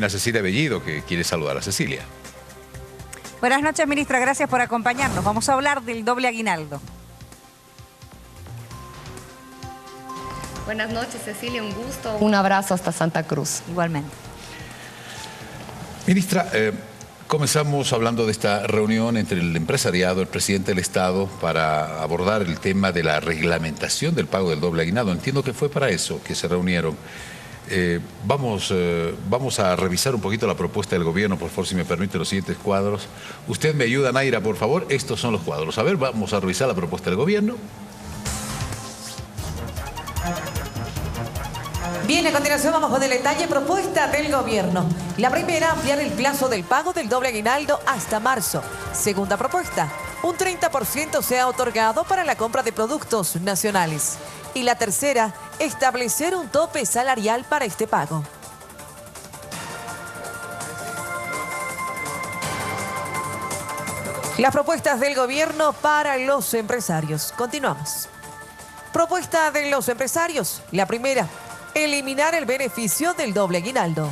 también a Cecilia Bellido, que quiere saludar a Cecilia. Buenas noches, ministra. Gracias por acompañarnos. Vamos a hablar del doble aguinaldo. Buenas noches, Cecilia. Un gusto. Un abrazo hasta Santa Cruz. Igualmente. Ministra, comenzamos hablando de esta reunión entre el empresariado, el presidente del Estado, para abordar el tema de la reglamentación del pago del doble aguinaldo. Entiendo que fue para eso que se reunieron. Vamos a revisar un poquito la propuesta del gobierno, por favor, si me permite, los siguientes cuadros. Usted me ayuda, Naira, por favor. Estos son los cuadros. A ver, vamos a revisar la propuesta del gobierno. Bien, a continuación vamos con el detalle propuesta del gobierno. La primera, ampliar el plazo del pago del doble aguinaldo hasta marzo. Segunda propuesta, un 30% sea otorgado para la compra de productos nacionales. Y la tercera, establecer un tope salarial para este pago. Las propuestas del gobierno para los empresarios. Continuamos. Propuesta de los empresarios. La primera, eliminar el beneficio del doble aguinaldo.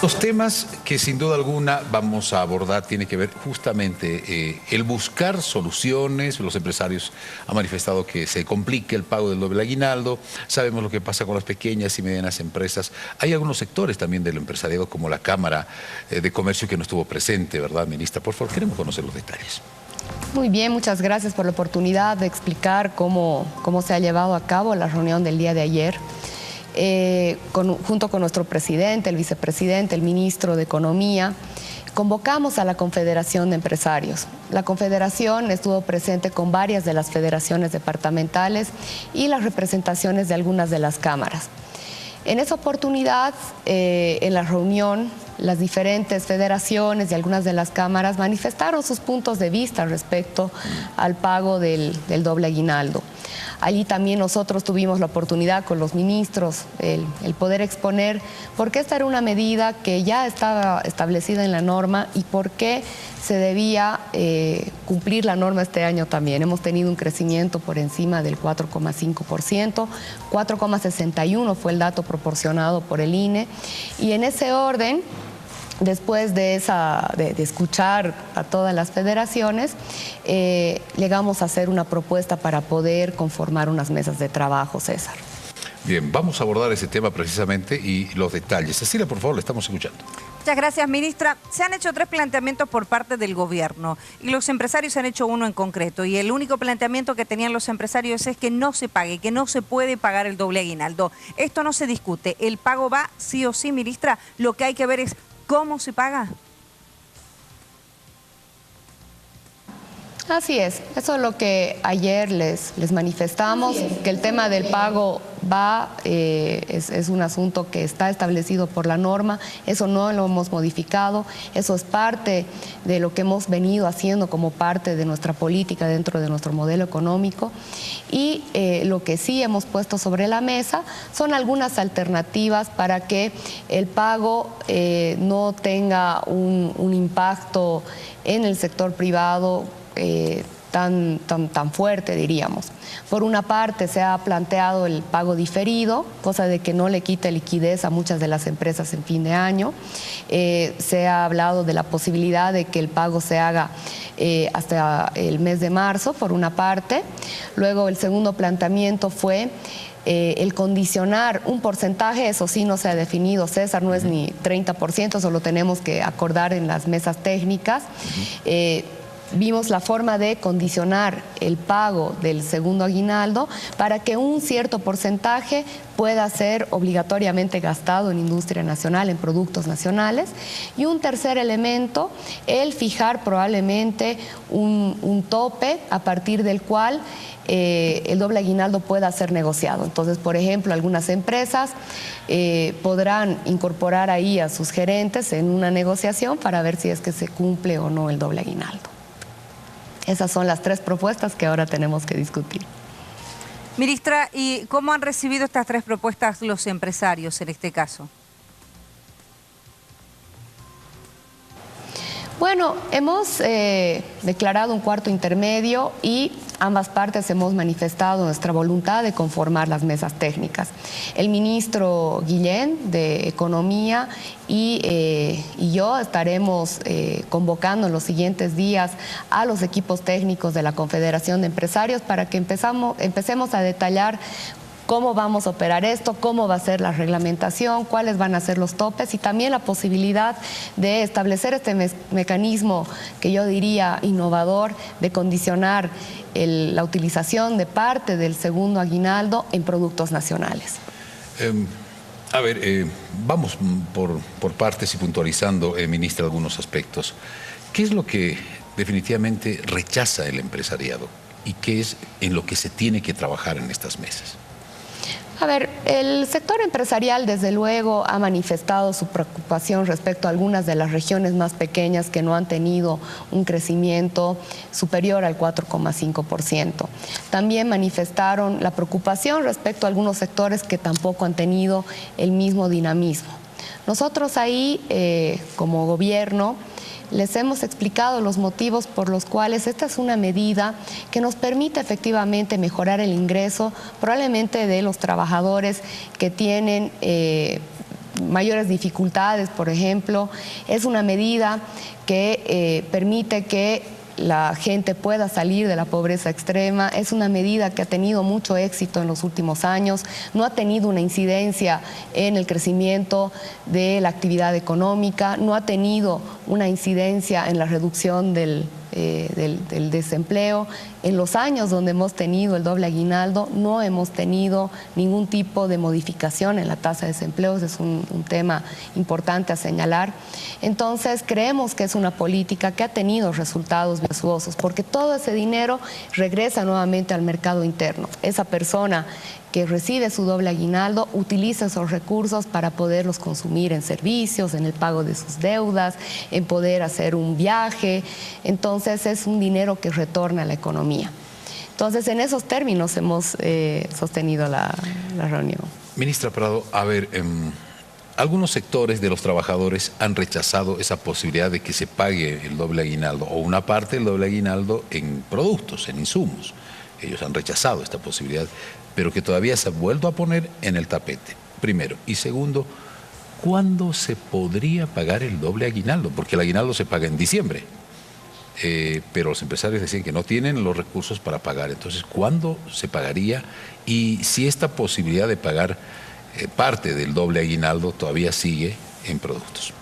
Los temas que sin duda alguna vamos a abordar tiene que ver justamente el buscar soluciones. Los empresarios han manifestado que se complique el pago del doble aguinaldo. Sabemos lo que pasa con las pequeñas y medianas empresas. Hay algunos sectores también del empresariado, como la Cámara de Comercio, que no estuvo presente, ¿verdad, ministra? Por favor, queremos conocer los detalles. Muy bien, muchas gracias por la oportunidad de explicar cómo se ha llevado a cabo la reunión del día de ayer. Junto con nuestro presidente, el vicepresidente, el ministro de Economía, convocamos a la Confederación de Empresarios. La Confederación estuvo presente con varias de las federaciones departamentales y las representaciones de algunas de las cámaras. En esa oportunidad, en la reunión, las diferentes federaciones y algunas de las cámaras manifestaron sus puntos de vista respecto al pago del doble aguinaldo. Allí también nosotros tuvimos la oportunidad con los ministros, el poder exponer por qué esta era una medida que ya estaba establecida en la norma y por qué se debía cumplir la norma este año también. Hemos tenido un crecimiento por encima del 4,5%, 4,61% fue el dato proporcionado por el INE, y en ese orden, después de escuchar a todas las federaciones, llegamos a hacer una propuesta para poder conformar unas mesas de trabajo, César. Bien, vamos a abordar ese tema precisamente y los detalles. Cecilia, por favor, le estamos escuchando. Muchas gracias, ministra. Se han hecho 3 planteamientos por parte del gobierno y los empresarios han hecho uno en concreto. Y el único planteamiento que tenían los empresarios es que no se pague, que no se puede pagar el doble aguinaldo. Esto no se discute. El pago va sí o sí, ministra. Lo que hay que ver es cómo se paga. Así es, eso es lo que ayer les manifestamos, que el tema del pago es un asunto que está establecido por la norma, eso no lo hemos modificado, eso es parte de lo que hemos venido haciendo como parte de nuestra política dentro de nuestro modelo económico, y lo que sí hemos puesto sobre la mesa son algunas alternativas para que el pago no tenga un impacto en el sector privado tan fuerte, diríamos. Por una parte, se ha planteado el pago diferido, cosa de que no le quite liquidez a muchas de las empresas en fin de año. Se ha hablado de la posibilidad de que el pago se haga hasta el mes de marzo, por una parte. Luego, el segundo planteamiento fue el condicionar un porcentaje, eso sí no se ha definido, César, no es ni 30%, eso lo tenemos que acordar en las mesas técnicas. Vimos la forma de condicionar el pago del segundo aguinaldo para que un cierto porcentaje pueda ser obligatoriamente gastado en industria nacional, en productos nacionales. Y un tercer elemento, el fijar probablemente un tope a partir del cual el doble aguinaldo pueda ser negociado. Entonces, por ejemplo, algunas empresas podrán incorporar ahí a sus gerentes en una negociación para ver si es que se cumple o no el doble aguinaldo. Esas son las 3 propuestas que ahora tenemos que discutir. Ministra, ¿y cómo han recibido estas 3 propuestas los empresarios en este caso? Bueno, hemos declarado un cuarto intermedio y ambas partes hemos manifestado nuestra voluntad de conformar las mesas técnicas. El ministro Guillén de Economía y yo estaremos convocando en los siguientes días a los equipos técnicos de la Confederación de Empresarios para que empecemos a detallar cómo vamos a operar esto, cómo va a ser la reglamentación, cuáles van a ser los topes y también la posibilidad de establecer este mecanismo que yo diría innovador de condicionar la utilización de parte del segundo aguinaldo en productos nacionales. Vamos por partes y puntualizando, ministra, algunos aspectos. ¿Qué es lo que definitivamente rechaza el empresariado y qué es en lo que se tiene que trabajar en estas mesas? A ver, el sector empresarial desde luego ha manifestado su preocupación respecto a algunas de las regiones más pequeñas que no han tenido un crecimiento superior al 4,5%. También manifestaron la preocupación respecto a algunos sectores que tampoco han tenido el mismo dinamismo. Nosotros ahí, como gobierno, les hemos explicado los motivos por los cuales esta es una medida que nos permite efectivamente mejorar el ingreso, probablemente de los trabajadores que tienen mayores dificultades, por ejemplo. Es una medida que permite que la gente pueda salir de la pobreza extrema. Es una medida que ha tenido mucho éxito en los últimos años, no ha tenido una incidencia en el crecimiento de la actividad económica, no ha tenido una incidencia en la reducción del desempleo. En los años donde hemos tenido el doble aguinaldo no hemos tenido ningún tipo de modificación en la tasa de desempleo, es un tema importante a señalar. Entonces creemos que es una política que ha tenido resultados virtuosos porque todo ese dinero regresa nuevamente al mercado interno. Esa persona que recibe su doble aguinaldo utiliza esos recursos para poderlos consumir en servicios, en el pago de sus deudas, en poder hacer un viaje. Entonces es un dinero que retorna a la economía. Entonces en esos términos hemos sostenido la reunión. Ministra Prado, a ver, algunos sectores de los trabajadores han rechazado esa posibilidad de que se pague el doble aguinaldo o una parte del doble aguinaldo en productos, en insumos. Ellos han rechazado esta posibilidad, pero que todavía se ha vuelto a poner en el tapete, primero. Y segundo, ¿cuándo se podría pagar el doble aguinaldo? Porque el aguinaldo se paga en diciembre, pero los empresarios decían que no tienen los recursos para pagar. Entonces, ¿cuándo se pagaría? Y si esta posibilidad de pagar parte del doble aguinaldo todavía sigue en productos.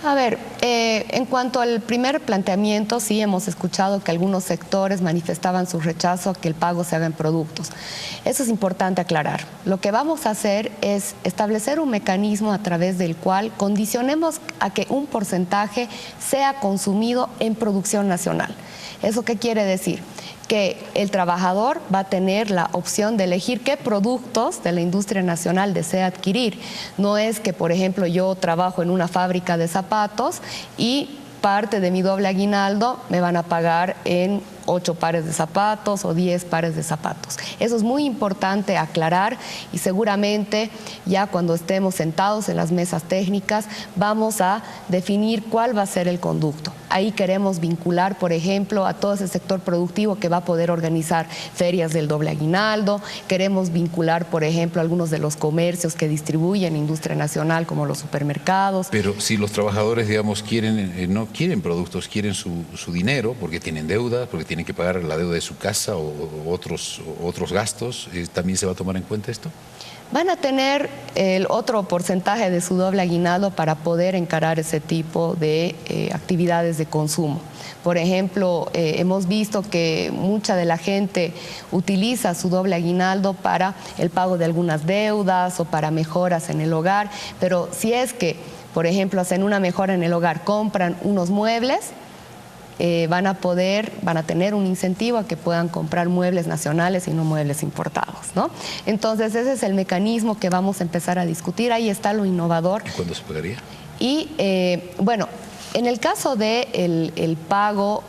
A ver, en cuanto al primer planteamiento, sí hemos escuchado que algunos sectores manifestaban su rechazo a que el pago se haga en productos. Eso es importante aclarar. Lo que vamos a hacer es establecer un mecanismo a través del cual condicionemos a que un porcentaje sea consumido en producción nacional. ¿Eso qué quiere decir? Que el trabajador va a tener la opción de elegir qué productos de la industria nacional desea adquirir. No es que, por ejemplo, yo trabajo en una fábrica de zapatos y parte de mi doble aguinaldo me van a pagar en 8 pares de zapatos o 10 pares de zapatos. Eso es muy importante aclarar y seguramente ya cuando estemos sentados en las mesas técnicas vamos a definir cuál va a ser el conducto. Ahí queremos vincular, por ejemplo, a todo ese sector productivo que va a poder organizar ferias del doble aguinaldo. Queremos vincular, por ejemplo, a algunos de los comercios que distribuyen industria nacional, como los supermercados. Pero si los trabajadores, digamos, no quieren productos, quieren su dinero, porque tienen deuda, porque tienen que pagar la deuda de su casa o otros gastos, ¿también se va a tomar en cuenta esto? Van a tener el otro porcentaje de su doble aguinaldo para poder encarar ese tipo de actividades de consumo. Por ejemplo, hemos visto que mucha de la gente utiliza su doble aguinaldo para el pago de algunas deudas o para mejoras en el hogar, pero si es que, por ejemplo, hacen una mejora en el hogar, compran unos muebles, van a tener un incentivo a que puedan comprar muebles nacionales y no muebles importados, ¿no? Entonces ese es el mecanismo que vamos a empezar a discutir. Ahí está lo innovador. ¿Y cuándo se pagaría? Y bueno, En el caso de el pago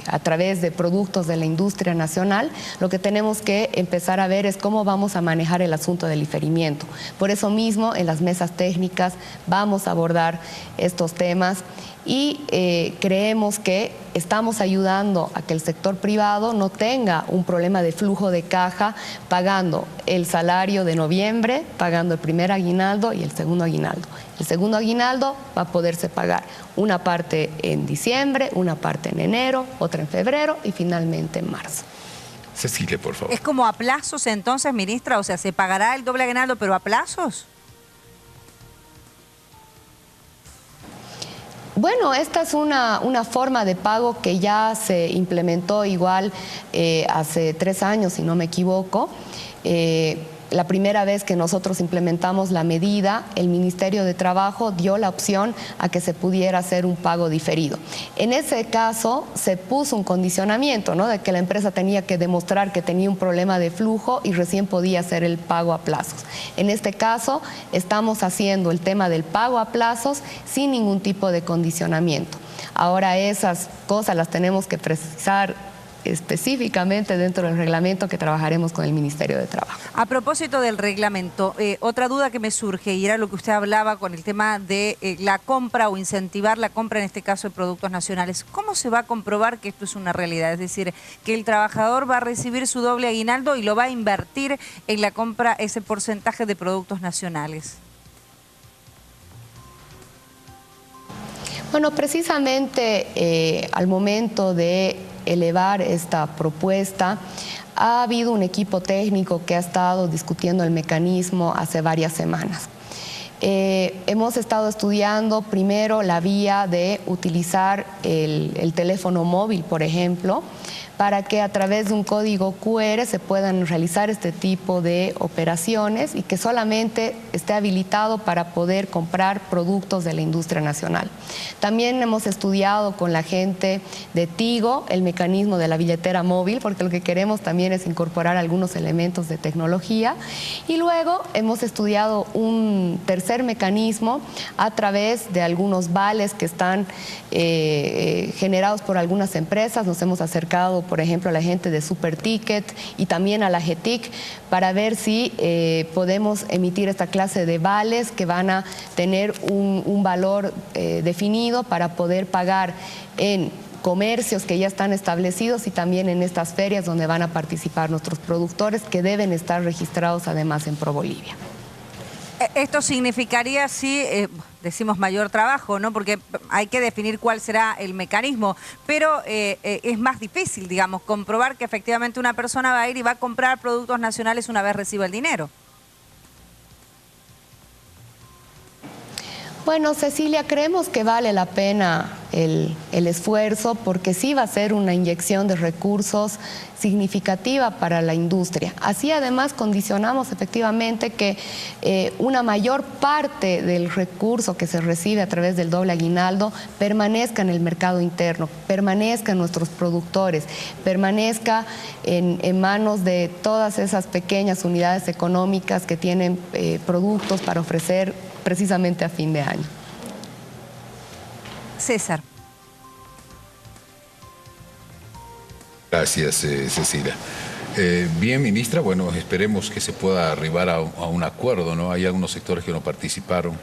a través de productos de la industria nacional, lo que tenemos que empezar a ver es cómo vamos a manejar el asunto del diferimiento. Por eso mismo, en las mesas técnicas vamos a abordar estos temas y creemos que estamos ayudando a que el sector privado no tenga un problema de flujo de caja pagando el salario de noviembre, pagando el primer aguinaldo y el segundo aguinaldo. El segundo aguinaldo va a poderse pagar una parte en diciembre, una parte en enero, otra en febrero y finalmente en marzo. Cecilia, por favor. ¿Es como a plazos entonces, ministra? O sea, ¿se pagará el doble aguinaldo pero a plazos? Bueno, esta es una forma de pago que ya se implementó igual hace 3 años, si no me equivoco. La primera vez que nosotros implementamos la medida, el Ministerio de Trabajo dio la opción a que se pudiera hacer un pago diferido. En ese caso se puso un condicionamiento, ¿no?, de que la empresa tenía que demostrar que tenía un problema de flujo y recién podía hacer el pago a plazos. En este caso estamos haciendo el tema del pago a plazos sin ningún tipo de condicionamiento. Ahora esas cosas las tenemos que precisar específicamente dentro del reglamento que trabajaremos con el Ministerio de Trabajo. A propósito del reglamento, otra duda que me surge, y era lo que usted hablaba con el tema de la compra o incentivar la compra, en este caso de productos nacionales. ¿Cómo se va a comprobar que esto es una realidad? Es decir, que el trabajador va a recibir su doble aguinaldo y lo va a invertir en la compra, ese porcentaje de productos nacionales. Bueno, precisamente al momento de elevar esta propuesta, ha habido un equipo técnico que ha estado discutiendo el mecanismo hace varias semanas. Hemos estado estudiando primero la vía de utilizar el teléfono móvil, por ejemplo, para que a través de un código QR se puedan realizar este tipo de operaciones y que solamente esté habilitado para poder comprar productos de la industria nacional. También hemos estudiado con la gente de Tigo el mecanismo de la billetera móvil, porque lo que queremos también es incorporar algunos elementos de tecnología. Y luego hemos estudiado un tercer mecanismo a través de algunos vales que están generados por algunas empresas. Nos hemos acercado, por ejemplo, a la gente de Superticket y también a la GETIC para ver si podemos emitir esta clase de vales que van a tener un valor definido para poder pagar en comercios que ya están establecidos y también en estas ferias donde van a participar nuestros productores, que deben estar registrados además en ProBolivia. Esto significaría, sí, decimos mayor trabajo, ¿no? Porque hay que definir cuál será el mecanismo, pero es más difícil, digamos, comprobar que efectivamente una persona va a ir y va a comprar productos nacionales una vez reciba el dinero. Bueno, Cecilia, creemos que vale la pena el esfuerzo, porque sí va a ser una inyección de recursos significativa para la industria. Así además condicionamos efectivamente que una mayor parte del recurso que se recibe a través del doble aguinaldo permanezca en el mercado interno, permanezca en nuestros productores, permanezca en manos de todas esas pequeñas unidades económicas que tienen productos para ofrecer precisamente a fin de año. César. Gracias, Cecilia. Bien, ministra, bueno, esperemos que se pueda arribar a un acuerdo, ¿no? Hay algunos sectores que no participaron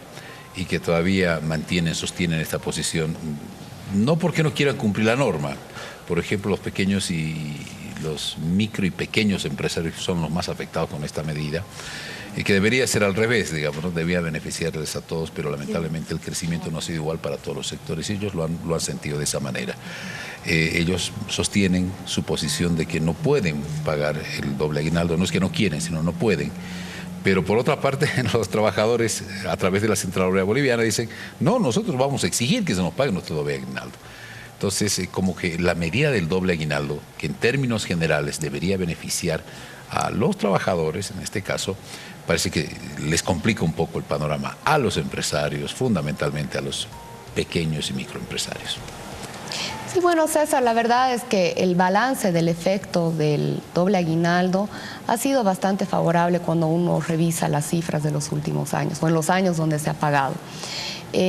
y que todavía sostienen esta posición, no porque no quieran cumplir la norma. Por ejemplo, los pequeños y los micro y pequeños empresarios son los más afectados con esta medida, y que debería ser al revés, digamos, ¿no? Debía beneficiarles a todos, pero lamentablemente el crecimiento no ha sido igual para todos los sectores y ellos lo han sentido de esa manera. Ellos sostienen su posición de que no pueden pagar el doble aguinaldo, no es que no quieren, sino no pueden. Pero por otra parte, los trabajadores a través de la Central Obrera Boliviana dicen, no, nosotros vamos a exigir que se nos pague nuestro doble aguinaldo. Entonces, como que la medida del doble aguinaldo, que en términos generales debería beneficiar a los trabajadores, en este caso, parece que les complica un poco el panorama a los empresarios, fundamentalmente a los pequeños y microempresarios. Sí, bueno, César, la verdad es que el balance del efecto del doble aguinaldo ha sido bastante favorable cuando uno revisa las cifras de los últimos años o en los años donde se ha pagado.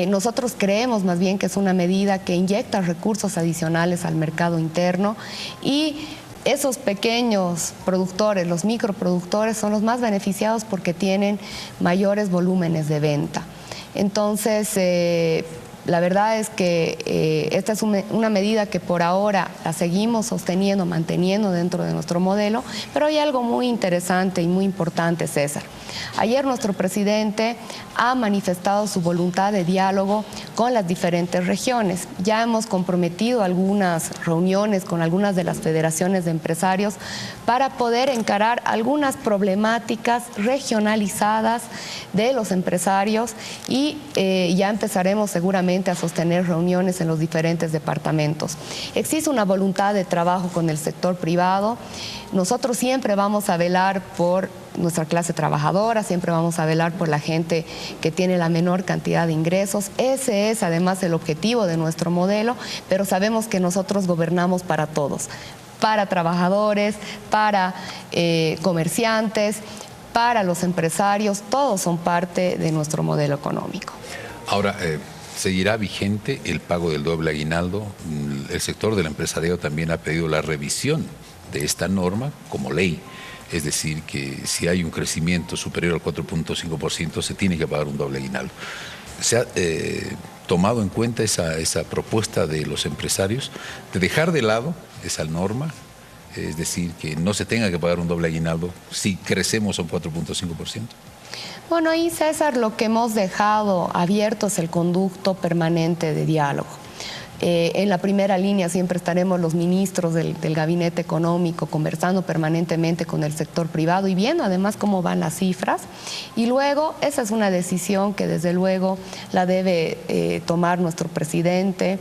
Nosotros creemos más bien que es una medida que inyecta recursos adicionales al mercado interno y esos pequeños productores, los microproductores, son los más beneficiados porque tienen mayores volúmenes de venta. Entonces, la verdad es que esta es una medida que por ahora la seguimos sosteniendo, manteniendo dentro de nuestro modelo, pero hay algo muy interesante y muy importante, César. Ayer nuestro presidente ha manifestado su voluntad de diálogo con las diferentes regiones. Ya hemos comprometido algunas reuniones con algunas de las federaciones de empresarios para poder encarar algunas problemáticas regionalizadas de los empresarios y ya empezaremos seguramente a sostener reuniones en los diferentes departamentos. Existe una voluntad de trabajo con el sector privado. Nosotros siempre vamos a velar por nuestra clase trabajadora, siempre vamos a velar por la gente que tiene la menor cantidad de ingresos. Ese es además el objetivo de nuestro modelo, pero sabemos que nosotros gobernamos para todos, para trabajadores, para comerciantes, para los empresarios, todos son parte de nuestro modelo económico. Ahora, ¿seguirá vigente el pago del doble aguinaldo? El sector del empresariado también ha pedido la revisión de esta norma como ley. Es decir, que si hay un crecimiento superior al 4.5%, se tiene que pagar un doble aguinaldo. ¿Se ha tomado en cuenta esa propuesta de los empresarios de dejar de lado esa norma? Es decir, que no se tenga que pagar un doble aguinaldo si crecemos a un 4.5%. Bueno, ahí, César, lo que hemos dejado abierto es el conducto permanente de diálogo. En la primera línea siempre estaremos los ministros del Gabinete Económico conversando permanentemente con el sector privado y viendo además cómo van las cifras. Y luego, esa es una decisión que desde luego la debe tomar nuestro presidente,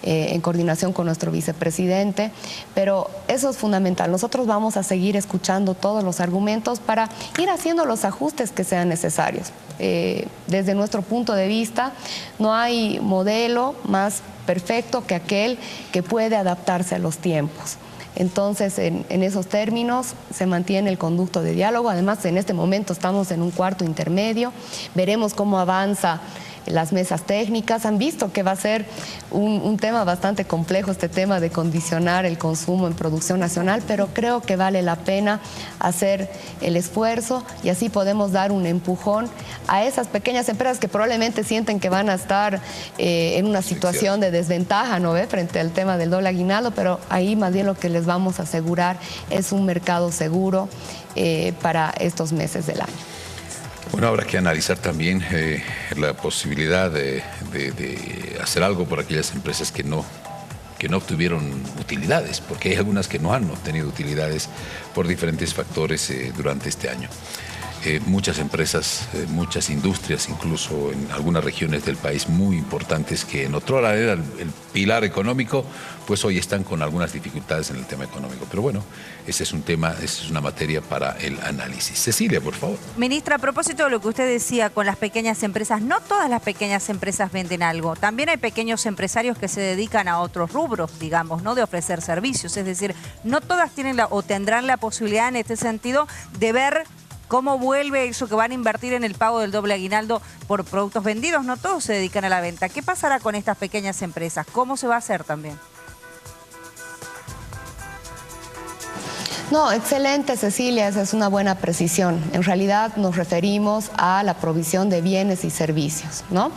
en coordinación con nuestro vicepresidente, pero eso es fundamental. Nosotros vamos a seguir escuchando todos los argumentos para ir haciendo los ajustes que sean necesarios. Desde nuestro punto de vista, no hay modelo más perfecto que aquel que puede adaptarse a los tiempos. Entonces, en esos términos se mantiene el conducto de diálogo. Además, en este momento estamos en un cuarto intermedio. Veremos cómo avanza las mesas técnicas. Han visto que va a ser un tema bastante complejo este tema de condicionar el consumo en producción nacional, pero creo que vale la pena hacer el esfuerzo y así podemos dar un empujón a esas pequeñas empresas que probablemente sienten que van a estar en una situación de desventaja, ¿no ve?, frente al tema del doble aguinaldo, pero ahí más bien lo que les vamos a asegurar es un mercado seguro para estos meses del año. Bueno, habrá que analizar también la posibilidad de hacer algo por aquellas empresas que no obtuvieron utilidades, porque hay algunas que no han obtenido utilidades por diferentes factores durante este año. Muchas empresas, muchas industrias, incluso en algunas regiones del país muy importantes que en otra hora era el pilar económico, pues hoy están con algunas dificultades en el tema económico. Pero bueno, ese es un tema, esa es una materia para el análisis. Cecilia, por favor. Ministra, a propósito de lo que usted decía con las pequeñas empresas, no todas las pequeñas empresas venden algo. También hay pequeños empresarios que se dedican a otros rubros, digamos, ¿no?, de ofrecer servicios. Es decir, no todas tienen o tendrán la posibilidad en este sentido de ver cómo vuelve eso que van a invertir en el pago del doble aguinaldo por productos vendidos. No todos se dedican a la venta. ¿Qué pasará con estas pequeñas empresas? ¿Cómo se va a hacer también? No, excelente, Cecilia, esa es una buena precisión. En realidad nos referimos a la provisión de bienes y servicios, ¿no?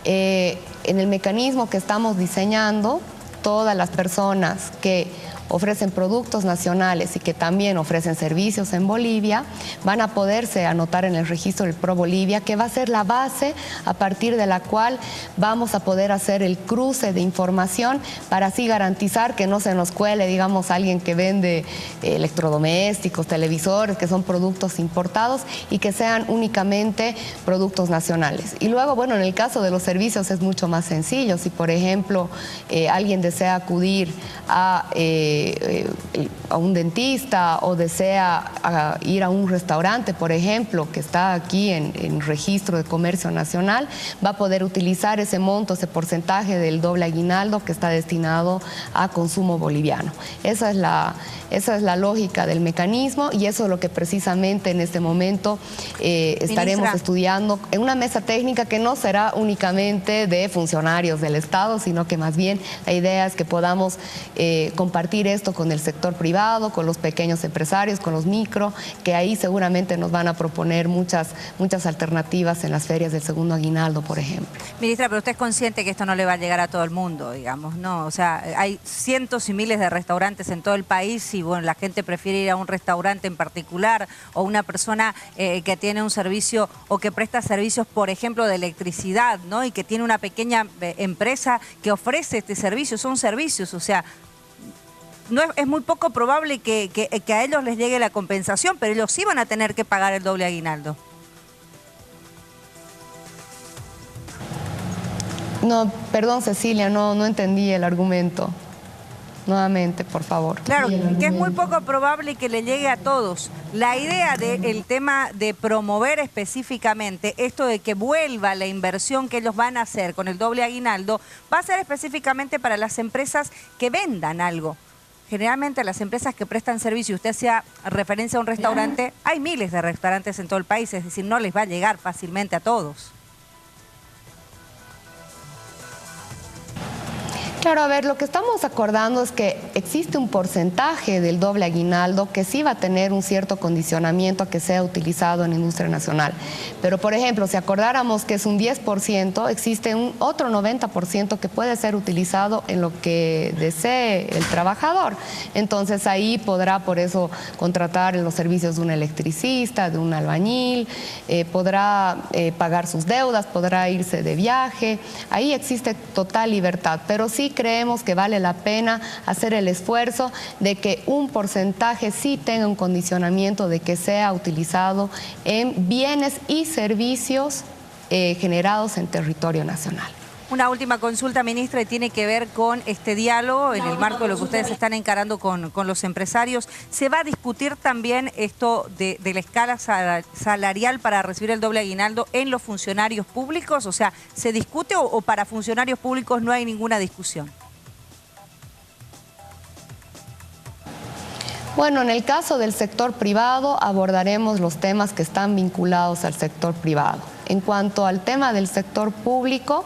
En el mecanismo que estamos diseñando, todas las personas que ofrecen productos nacionales y que también ofrecen servicios en Bolivia, van a poderse anotar en el registro del Pro Bolivia, que va a ser la base a partir de la cual vamos a poder hacer el cruce de información para así garantizar que no se nos cuele, digamos, alguien que vende electrodomésticos, televisores, que son productos importados y que sean únicamente productos nacionales. Y luego, bueno, en el caso de los servicios es mucho más sencillo. Si, por ejemplo, alguien desea acudir a un dentista o desea ir a un restaurante, por ejemplo, que está aquí en registro de comercio nacional, va a poder utilizar ese monto, ese porcentaje del doble aguinaldo que está destinado a consumo boliviano. Esa es la lógica del mecanismo y eso es lo que precisamente en este momento estaremos estudiando en una mesa técnica que no será únicamente de funcionarios del Estado, sino que más bien la idea es que podamos compartir esto con el sector privado, con los pequeños empresarios, con los micro, que ahí seguramente nos van a proponer muchas alternativas en las ferias del segundo aguinaldo, por ejemplo. Ministra, pero usted es consciente que esto no le va a llegar a todo el mundo, digamos, ¿no? O sea, hay cientos y miles de restaurantes en todo el país y bueno, la gente prefiere ir a un restaurante en particular o una persona que tiene un servicio o que presta servicios, por ejemplo, de electricidad, ¿no? Y que tiene una pequeña empresa que ofrece este servicio, son servicios, o sea, no es muy poco probable que a ellos les llegue la compensación, pero ellos sí van a tener que pagar el doble aguinaldo. No, perdón, Cecilia, no entendí el argumento. Nuevamente, por favor. Claro, que es muy poco probable que le llegue a todos. La idea del tema de promover específicamente esto de que vuelva la inversión que ellos van a hacer con el doble aguinaldo va a ser específicamente para las empresas que vendan algo. Generalmente las empresas que prestan servicio, usted hacía referencia a un restaurante, hay miles de restaurantes en todo el país, es decir, no les va a llegar fácilmente a todos. Claro, a ver, lo que estamos acordando es que existe un porcentaje del doble aguinaldo que sí va a tener un cierto condicionamiento a que sea utilizado en la industria nacional. Pero, por ejemplo, si acordáramos que es un 10%, existe un otro 90% que puede ser utilizado en lo que desee el trabajador. Entonces, ahí podrá, por eso, contratar los servicios de un electricista, de un albañil, podrá pagar sus deudas, podrá irse de viaje. Ahí existe total libertad, pero sí creemos que vale la pena hacer el esfuerzo de que un porcentaje sí tenga un condicionamiento de que sea utilizado en bienes y servicios generados en territorio nacional. Una última consulta, ministra, y tiene que ver con este diálogo en el marco de lo que ustedes están encarando con los empresarios. ¿Se va a discutir también esto de la escala salarial para recibir el doble aguinaldo en los funcionarios públicos? O sea, ¿se discute o para funcionarios públicos no hay ninguna discusión? Bueno, en el caso del sector privado abordaremos los temas que están vinculados al sector privado. En cuanto al tema del sector público,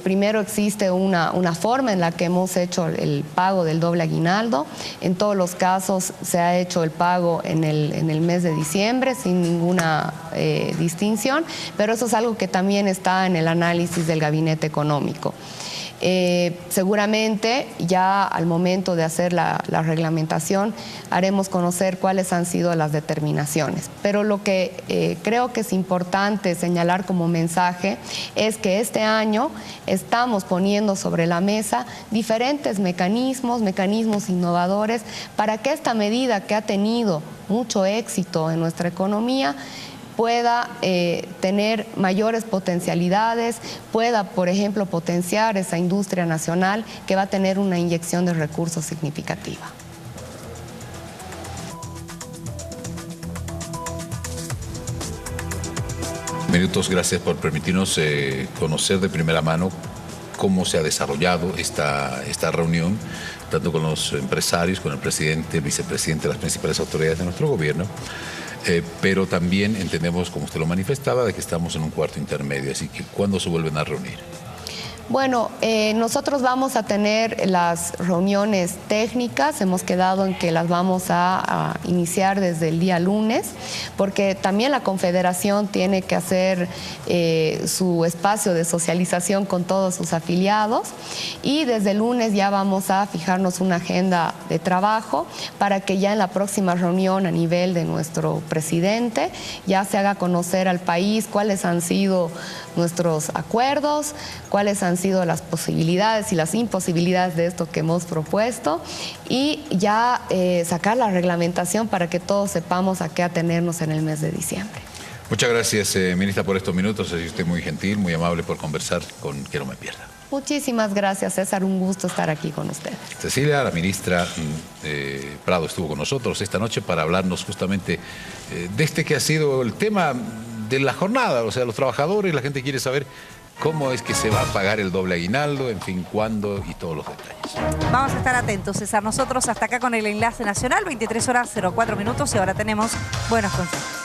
primero existe una forma en la que hemos hecho el pago del doble aguinaldo. En todos los casos se ha hecho el pago en el mes de diciembre sin ninguna distinción, pero eso es algo que también está en el análisis del Gabinete Económico. Seguramente ya al momento de hacer la reglamentación haremos conocer cuáles han sido las determinaciones, pero lo que creo que es importante señalar como mensaje es que este año estamos poniendo sobre la mesa diferentes mecanismos innovadores para que esta medida que ha tenido mucho éxito en nuestra economía pueda tener mayores potencialidades, pueda, por ejemplo, potenciar esa industria nacional que va a tener una inyección de recursos significativa. Minutos, gracias por permitirnos conocer de primera mano cómo se ha desarrollado esta reunión, tanto con los empresarios, con el presidente, el vicepresidente, las principales autoridades de nuestro gobierno. Pero también entendemos, como usted lo manifestaba, de que estamos en un cuarto intermedio, así que ¿cuándo se vuelven a reunir? Bueno, nosotros vamos a tener las reuniones técnicas, hemos quedado en que las vamos a iniciar desde el día lunes, porque también la Confederación tiene que hacer su espacio de socialización con todos sus afiliados y desde el lunes ya vamos a fijarnos una agenda de trabajo para que ya en la próxima reunión a nivel de nuestro presidente ya se haga conocer al país cuáles han sido nuestros acuerdos, cuáles han sido las posibilidades y las imposibilidades de esto que hemos propuesto y ya sacar la reglamentación para que todos sepamos a qué atenernos en el mes de diciembre. Muchas gracias, ministra, por estos minutos. Es usted muy gentil, muy amable por conversar con Que No Me Pierda. Muchísimas gracias, César. Un gusto estar aquí con ustedes. Cecilia, la ministra Prado estuvo con nosotros esta noche para hablarnos justamente de este que ha sido el tema de la jornada. O sea, los trabajadores, la gente quiere saber cómo es que se va a pagar el doble aguinaldo, en fin, cuándo y todos los detalles. Vamos a estar atentos, César. Nosotros hasta acá con el Enlace Nacional, 23 horas 04 minutos y ahora tenemos buenos consejos.